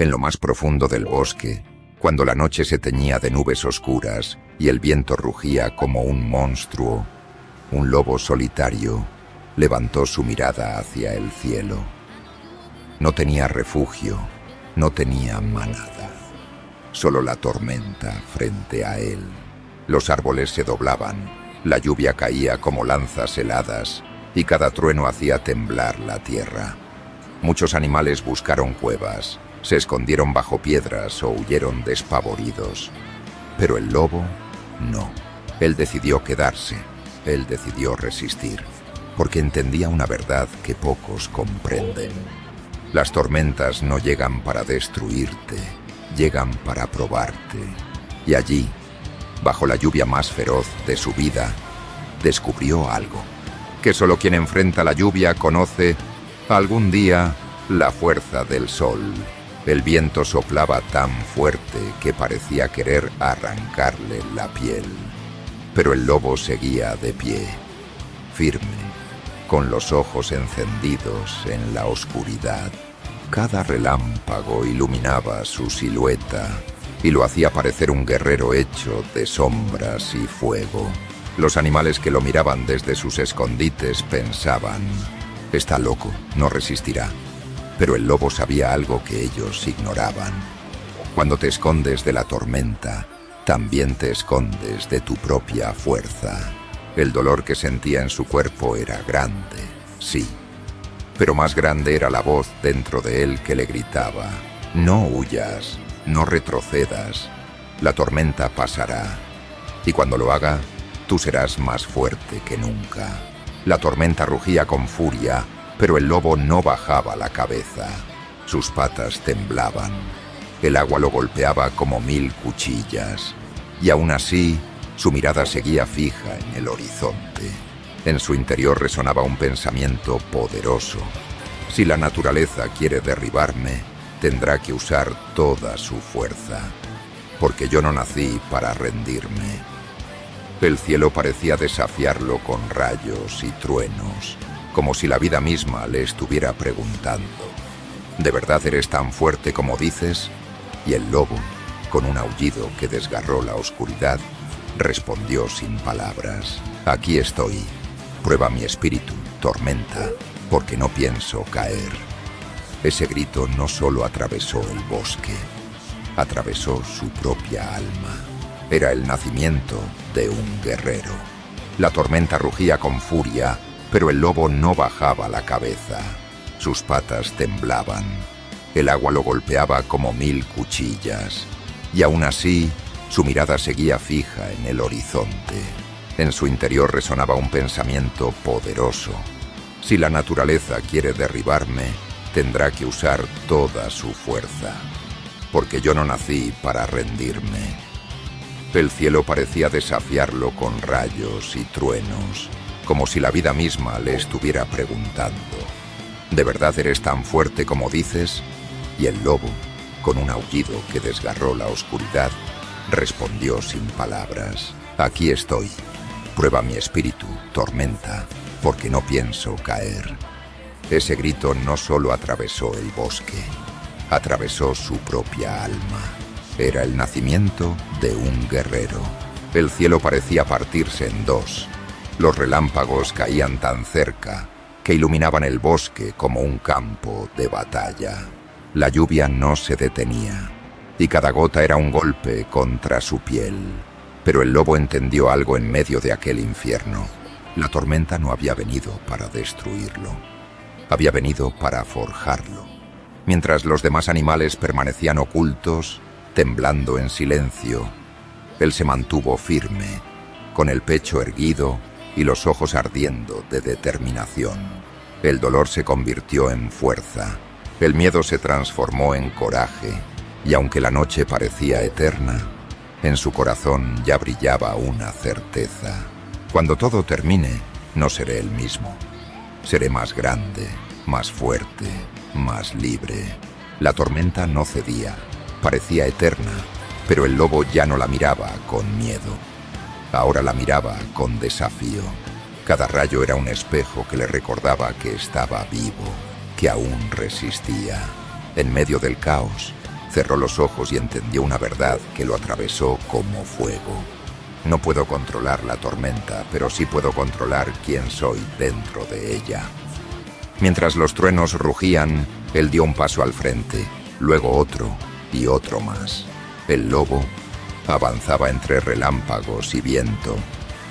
En lo más profundo del bosque, cuando la noche se teñía de nubes oscuras y el viento rugía como un monstruo, un lobo solitario levantó su mirada hacia el cielo. No tenía refugio, no tenía manada, solo la tormenta frente a él. Los árboles se doblaban, la lluvia caía como lanzas heladas y cada trueno hacía temblar la tierra. Muchos animales buscaron cuevas, se escondieron bajo piedras o huyeron despavoridos. Pero el lobo, no. Él decidió quedarse, él decidió resistir, porque entendía una verdad que pocos comprenden. Las tormentas no llegan para destruirte, llegan para probarte. Y allí, bajo la lluvia más feroz de su vida, descubrió algo, que solo quien enfrenta la lluvia conoce algún día la fuerza del sol. El viento soplaba tan fuerte que parecía querer arrancarle la piel. Pero el lobo seguía de pie, firme, con los ojos encendidos en la oscuridad. Cada relámpago iluminaba su silueta y lo hacía parecer un guerrero hecho de sombras y fuego. Los animales que lo miraban desde sus escondites pensaban: está loco, no resistirá. Pero el lobo sabía algo que ellos ignoraban. Cuando te escondes de la tormenta, también te escondes de tu propia fuerza. El dolor que sentía en su cuerpo era grande, sí, pero más grande era la voz dentro de él que le gritaba: no huyas, no retrocedas, la tormenta pasará, y cuando lo haga, tú serás más fuerte que nunca. La tormenta rugía con furia, pero el lobo no bajaba la cabeza. Sus patas temblaban, el agua lo golpeaba como 1000 cuchillas, y aún así, su mirada seguía fija en el horizonte. En su interior resonaba un pensamiento poderoso: si la naturaleza quiere derribarme, tendrá que usar toda su fuerza, porque yo no nací para rendirme. El cielo parecía desafiarlo con rayos y truenos, como si la vida misma le estuviera preguntando: ¿de verdad eres tan fuerte como dices? Y el lobo, con un aullido que desgarró la oscuridad, respondió sin palabras: aquí estoy, prueba mi espíritu, tormenta, porque no pienso caer. Ese grito no solo atravesó el bosque, atravesó su propia alma. Era el nacimiento de un guerrero. La tormenta rugía con furia, pero el lobo no bajaba la cabeza. Sus patas temblaban, el agua lo golpeaba como 1000 cuchillas, y aún así, su mirada seguía fija en el horizonte. En su interior resonaba un pensamiento poderoso: si la naturaleza quiere derribarme, tendrá que usar toda su fuerza, porque yo no nací para rendirme. El cielo parecía desafiarlo con rayos y truenos, como si la vida misma le estuviera preguntando: ¿de verdad eres tan fuerte como dices? Y el lobo, con un aullido que desgarró la oscuridad, respondió sin palabras: aquí estoy, prueba mi espíritu, tormenta, porque no pienso caer. Ese grito no solo atravesó el bosque, atravesó su propia alma. Era el nacimiento de un guerrero. El cielo parecía partirse en dos. Los relámpagos caían tan cerca que iluminaban el bosque como un campo de batalla. La lluvia no se detenía, y cada gota era un golpe contra su piel. Pero el lobo entendió algo en medio de aquel infierno. La tormenta no había venido para destruirlo, había venido para forjarlo. Mientras los demás animales permanecían ocultos, temblando en silencio, él se mantuvo firme, con el pecho erguido y los ojos ardiendo de determinación. El dolor se convirtió en fuerza, el miedo se transformó en coraje, y aunque la noche parecía eterna, en su corazón ya brillaba una certeza: cuando todo termine, no seré el mismo. Seré más grande, más fuerte, más libre. La tormenta no cedía, parecía eterna, pero el lobo ya no la miraba con miedo. Ahora la miraba con desafío. Cada rayo era un espejo que le recordaba que estaba vivo, que aún resistía. En medio del caos, Cerró los ojos y entendió una verdad que lo atravesó como fuego. No puedo controlar la tormenta, pero sí puedo controlar quién soy dentro de ella. Mientras los truenos rugían, él dio un paso al frente, luego otro y otro más. El lobo avanzaba entre relámpagos y viento,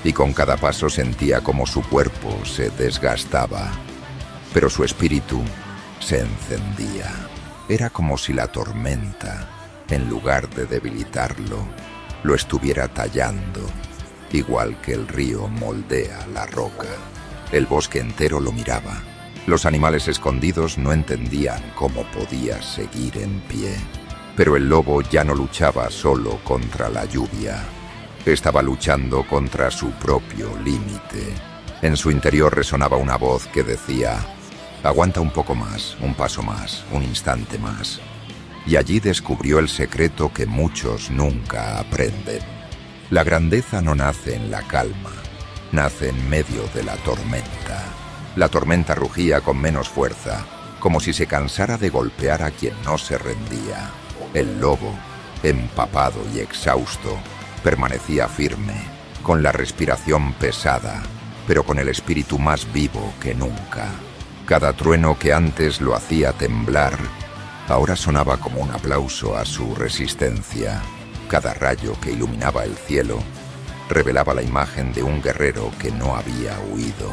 y con cada paso sentía como su cuerpo se desgastaba, pero su espíritu se encendía. Era como si la tormenta, en lugar de debilitarlo, lo estuviera tallando, igual que el río moldea la roca. El bosque entero lo miraba. Los animales escondidos no entendían cómo podía seguir en pie. Pero el lobo ya no luchaba solo contra la lluvia. Estaba luchando contra su propio límite. En su interior resonaba una voz que decía: aguanta un poco más, un paso más, un instante más. Y allí descubrió el secreto que muchos nunca aprenden. La grandeza no nace en la calma, nace en medio de la tormenta. La tormenta rugía con menos fuerza, como si se cansara de golpear a quien no se rendía. El lobo, empapado y exhausto, permanecía firme, con la respiración pesada, pero con el espíritu más vivo que nunca. Cada trueno que antes lo hacía temblar, ahora sonaba como un aplauso a su resistencia. Cada rayo que iluminaba el cielo revelaba la imagen de un guerrero que no había huido,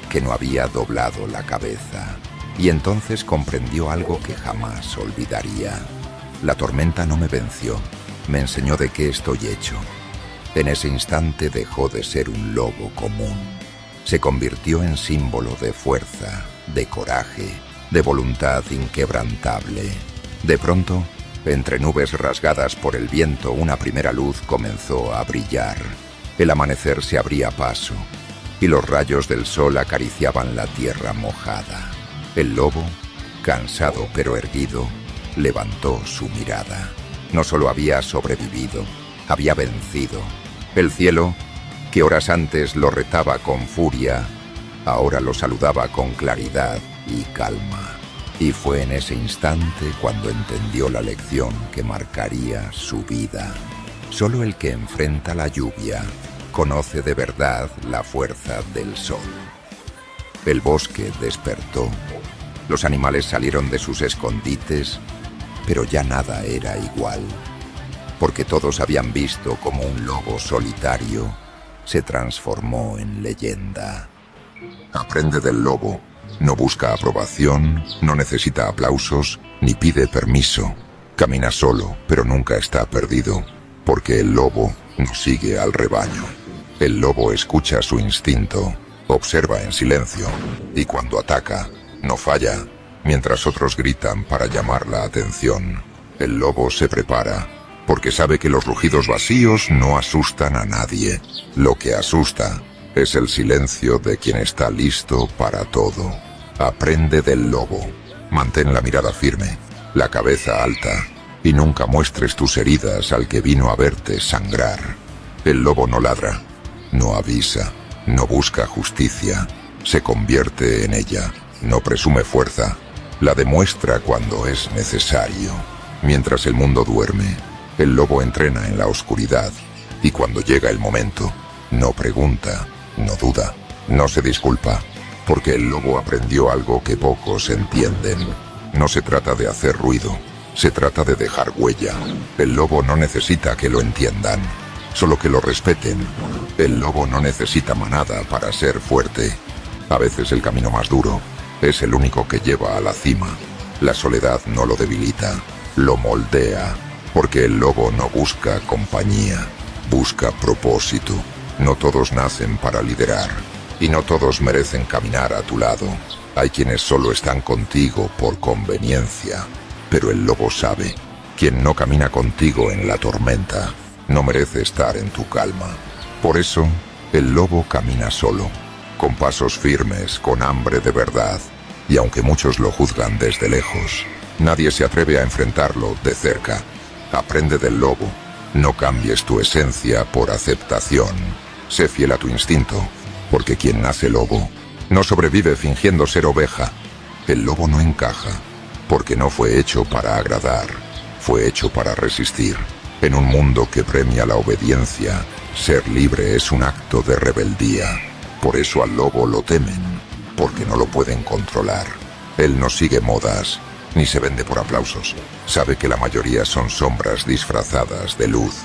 que no había doblado la cabeza. Y entonces comprendió algo que jamás olvidaría. La tormenta no me venció, me enseñó de qué estoy hecho. En ese instante dejó de ser un lobo común. Se convirtió en símbolo de fuerza, de coraje, de voluntad inquebrantable. De pronto, entre nubes rasgadas por el viento, una primera luz comenzó a brillar. El amanecer se abría paso, y los rayos del sol acariciaban la tierra mojada. El lobo, cansado pero erguido, levantó su mirada. No solo había sobrevivido, había vencido. El cielo, que horas antes lo retaba con furia, ahora lo saludaba con claridad y calma. Y fue en ese instante cuando entendió la lección que marcaría su vida. Solo el que enfrenta la lluvia conoce de verdad la fuerza del sol. El bosque despertó. Los animales salieron de sus escondites, pero ya nada era igual, porque todos habían visto cómo un lobo solitario se transformó en leyenda. Aprende del lobo. No busca aprobación, no necesita aplausos, ni pide permiso. Camina solo, pero nunca está perdido, porque el lobo no sigue al rebaño. El lobo escucha su instinto, observa en silencio, y cuando ataca, no falla, mientras otros gritan para llamar la atención. El lobo se prepara, porque sabe que los rugidos vacíos no asustan a nadie. Lo que asusta es el silencio de quien está listo para todo. Aprende del lobo. Mantén la mirada firme, la cabeza alta, y nunca muestres tus heridas al que vino a verte sangrar. El lobo no ladra, no avisa, no busca justicia, se convierte en ella, no presume fuerza, la demuestra cuando es necesario. Mientras el mundo duerme, el lobo entrena en la oscuridad, y cuando llega el momento, no pregunta, no duda, no se disculpa, porque el lobo aprendió algo que pocos entienden. No se trata de hacer ruido, se trata de dejar huella. El lobo no necesita que lo entiendan, solo que lo respeten. El lobo no necesita manada para ser fuerte. A veces el camino más duro es el único que lleva a la cima. La soledad no lo debilita, lo moldea, porque el lobo no busca compañía, busca propósito. No todos nacen para liderar, y no todos merecen caminar a tu lado. Hay quienes solo están contigo por conveniencia, pero el lobo sabe, quien no camina contigo en la tormenta, no merece estar en tu calma. Por eso, el lobo camina solo, con pasos firmes, con hambre de verdad, y aunque muchos lo juzgan desde lejos, nadie se atreve a enfrentarlo de cerca. Aprende del lobo. No cambies tu esencia por aceptación. Sé fiel a tu instinto, porque quien nace lobo no sobrevive fingiendo ser oveja. El lobo no encaja, porque no fue hecho para agradar. Fue hecho para resistir. En un mundo que premia la obediencia, ser libre es un acto de rebeldía. Por eso al lobo lo temen, porque no lo pueden controlar. Él no sigue modas, ni se vende por aplausos. Sabe que la mayoría son sombras disfrazadas de luz.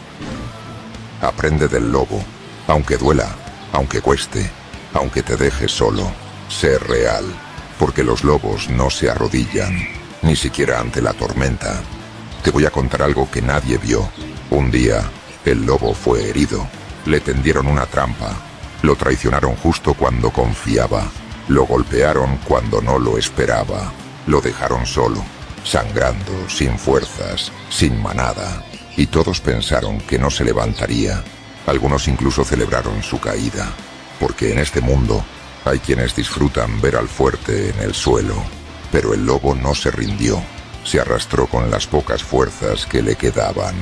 Aprende del lobo, aunque duela, aunque cueste, aunque te deje solo. Sé real, porque los lobos no se arrodillan, ni siquiera ante la tormenta. Te voy a contar algo que nadie vio. Un día, el lobo fue herido. Le tendieron una trampa. Lo traicionaron justo cuando confiaba. Lo golpearon cuando no lo esperaba. Lo dejaron solo, sangrando, sin fuerzas, sin manada. Y todos pensaron que no se levantaría. Algunos incluso celebraron su caída. Porque en este mundo hay quienes disfrutan ver al fuerte en el suelo. Pero el lobo no se rindió. Se arrastró con las pocas fuerzas que le quedaban.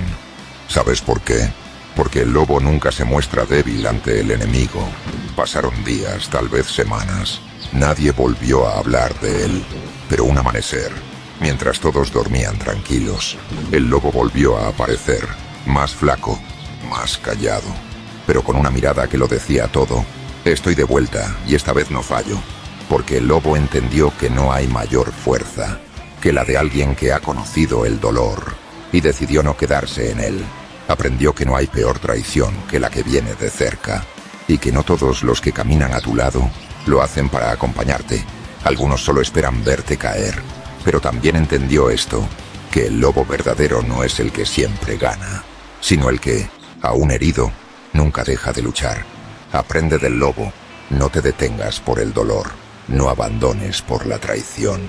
¿Sabes por qué? Porque el lobo nunca se muestra débil ante el enemigo. Pasaron días, tal vez semanas. Nadie volvió a hablar de él. Pero un amanecer, mientras todos dormían tranquilos, el lobo volvió a aparecer, más flaco, más callado, pero con una mirada que lo decía todo. Estoy de vuelta, y esta vez no fallo, porque el lobo entendió que no hay mayor fuerza que la de alguien que ha conocido el dolor, y decidió no quedarse en él. Aprendió que no hay peor traición que la que viene de cerca, y que no todos los que caminan a tu lado lo hacen para acompañarte. Algunos solo esperan verte caer, pero también entendió esto, que el lobo verdadero no es el que siempre gana, sino el que, aún herido, nunca deja de luchar. Aprende del lobo, no te detengas por el dolor, no abandones por la traición,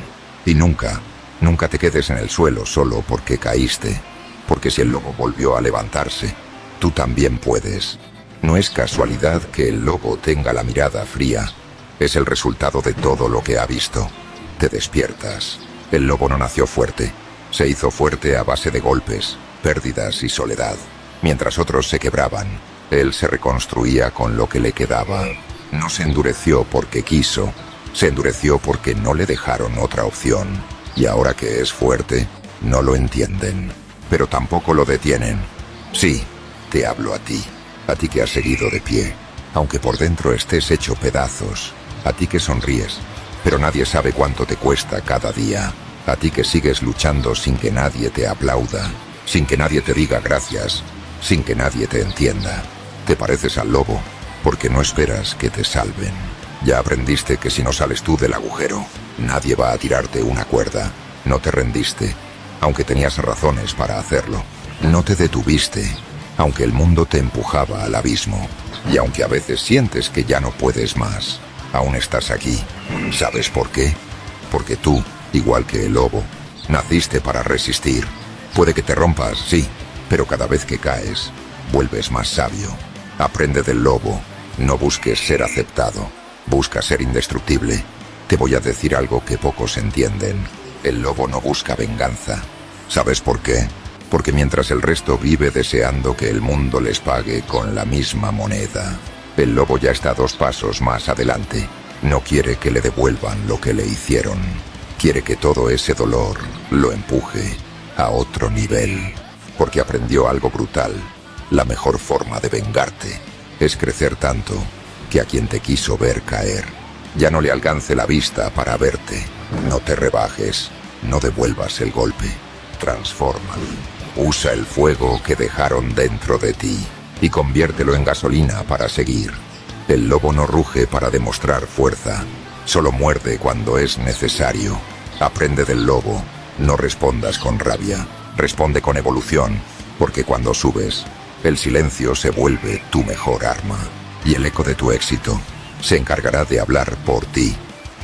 y nunca te quedes en el suelo solo porque caíste, porque si el lobo volvió a levantarse, tú también puedes. No es casualidad que el lobo tenga la mirada fría. Es el resultado de todo lo que ha visto. Te despiertas. El lobo no nació fuerte. Se hizo fuerte a base de golpes, pérdidas y soledad. Mientras otros se quebraban, él se reconstruía con lo que le quedaba. No se endureció porque quiso. Se endureció porque no le dejaron otra opción. Y ahora que es fuerte, no lo entienden. Pero tampoco lo detienen. Sí, te hablo a ti que has seguido de pie, aunque por dentro estés hecho pedazos. A ti que sonríes, pero nadie sabe cuánto te cuesta cada día. A ti que sigues luchando sin que nadie te aplauda, sin que nadie te diga gracias, sin que nadie te entienda. Te pareces al lobo, porque no esperas que te salven. Ya aprendiste que si no sales tú del agujero, nadie va a tirarte una cuerda. No te rendiste, aunque tenías razones para hacerlo. No te detuviste, aunque el mundo te empujaba al abismo. Y aunque a veces sientes que ya no puedes más, aún estás aquí. ¿Sabes por qué? Porque tú, igual que el lobo, naciste para resistir. Puede que te rompas, sí, pero cada vez que caes, vuelves más sabio. Aprende del lobo, no busques ser aceptado, busca ser indestructible. Te voy a decir algo que pocos entienden. El lobo no busca venganza. ¿Sabes por qué? Porque mientras el resto vive deseando que el mundo les pague con la misma moneda, el lobo ya está 2 pasos más adelante. No quiere que le devuelvan lo que le hicieron. Quiere que todo ese dolor lo empuje a otro nivel. Porque aprendió algo brutal. La mejor forma de vengarte es crecer tanto que a quien te quiso ver caer ya no le alcance la vista para verte. No te rebajes, no devuelvas el golpe. Transfórmalo. Usa el fuego que dejaron dentro de ti y conviértelo en gasolina para seguir. El lobo no ruge para demostrar fuerza, solo muerde cuando es necesario. Aprende del lobo, no respondas con rabia, responde con evolución, porque cuando subes, el silencio se vuelve tu mejor arma, y el eco de tu éxito se encargará de hablar por ti.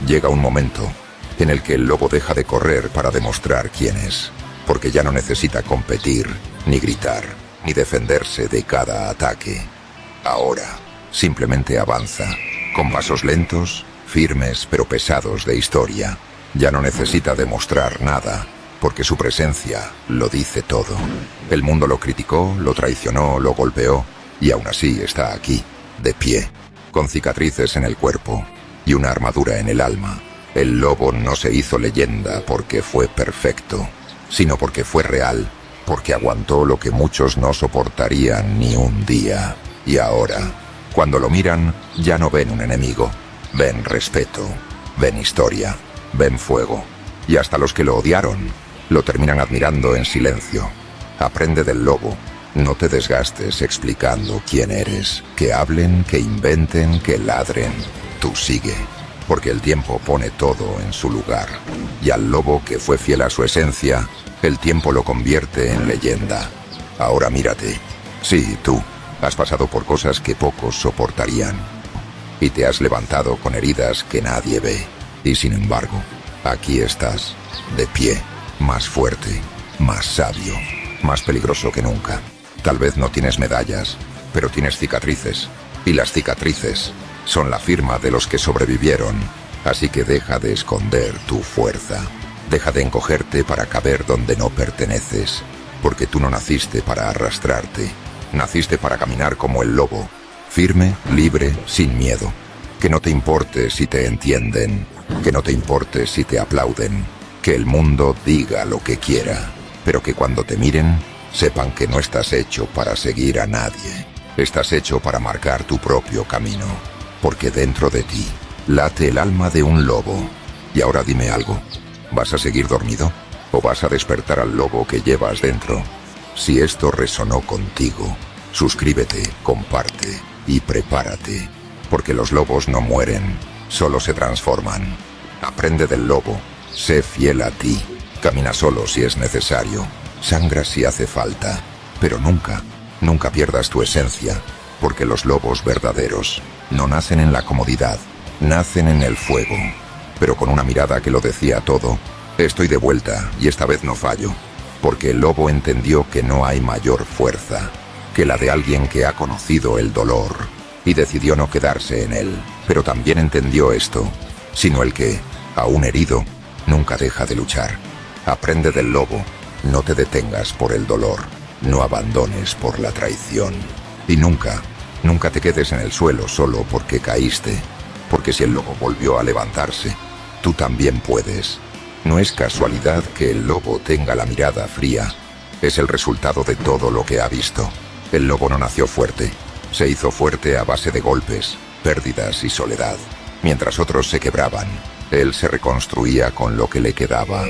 Llega un momento en el que el lobo deja de correr para demostrar quién es, porque ya no necesita competir, ni gritar, ni defenderse de cada ataque. Ahora, simplemente avanza, con pasos lentos, firmes pero pesados de historia. Ya no necesita demostrar nada, porque su presencia lo dice todo. El mundo lo criticó, lo traicionó, lo golpeó, y aún así está aquí, de pie, con cicatrices en el cuerpo y una armadura en el alma. El lobo no se hizo leyenda porque fue perfecto, sino porque fue real, porque aguantó lo que muchos no soportarían ni un día. Y ahora, cuando lo miran, ya no ven un enemigo, ven respeto, ven historia, ven fuego. Y hasta los que lo odiaron, lo terminan admirando en silencio. Aprende del lobo. No te desgastes explicando quién eres. Que hablen, que inventen, que ladren. Tú sigue, porque el tiempo pone todo en su lugar. Y al lobo que fue fiel a su esencia, el tiempo lo convierte en leyenda. Ahora mírate. Sí, tú. Has pasado por cosas que pocos soportarían. Y te has levantado con heridas que nadie ve. Y sin embargo, aquí estás, de pie, más fuerte, más sabio, más peligroso que nunca. Tal vez no tienes medallas, pero tienes cicatrices. Y las cicatrices son la firma de los que sobrevivieron. Así que deja de esconder tu fuerza. Deja de encogerte para caber donde no perteneces. Porque tú no naciste para arrastrarte. Naciste para caminar como el lobo. Firme, libre, sin miedo. Que no te importe si te entienden. Que no te importe si te aplauden. Que el mundo diga lo que quiera. Pero que cuando te miren, sepan que no estás hecho para seguir a nadie. Estás hecho para marcar tu propio camino. Porque dentro de ti late el alma de un lobo. Y ahora dime algo. ¿Vas a seguir dormido? ¿O vas a despertar al lobo que llevas dentro? Si esto resonó contigo, suscríbete, comparte y prepárate. Porque los lobos no mueren, solo se transforman. Aprende del lobo. Sé fiel a ti. Camina solo si es necesario. Sangra si hace falta. Pero nunca, nunca pierdas tu esencia. Porque los lobos verdaderos no nacen en la comodidad. Nacen en el fuego. Pero con una mirada que lo decía todo. Estoy de vuelta y esta vez no fallo. Porque el lobo entendió que no hay mayor fuerza que la de alguien que ha conocido el dolor. Y decidió no quedarse en él. Pero también entendió esto. Sino el que, aún herido, nunca deja de luchar. Aprende del lobo. No te detengas por el dolor. No abandones por la traición. Y nunca, nunca te quedes en el suelo solo porque caíste. Porque si el lobo volvió a levantarse, tú también puedes. No es casualidad que el lobo tenga la mirada fría. Es el resultado de todo lo que ha visto. El lobo no nació fuerte. Se hizo fuerte a base de golpes, pérdidas y soledad. Mientras otros se quebraban, él se reconstruía con lo que le quedaba.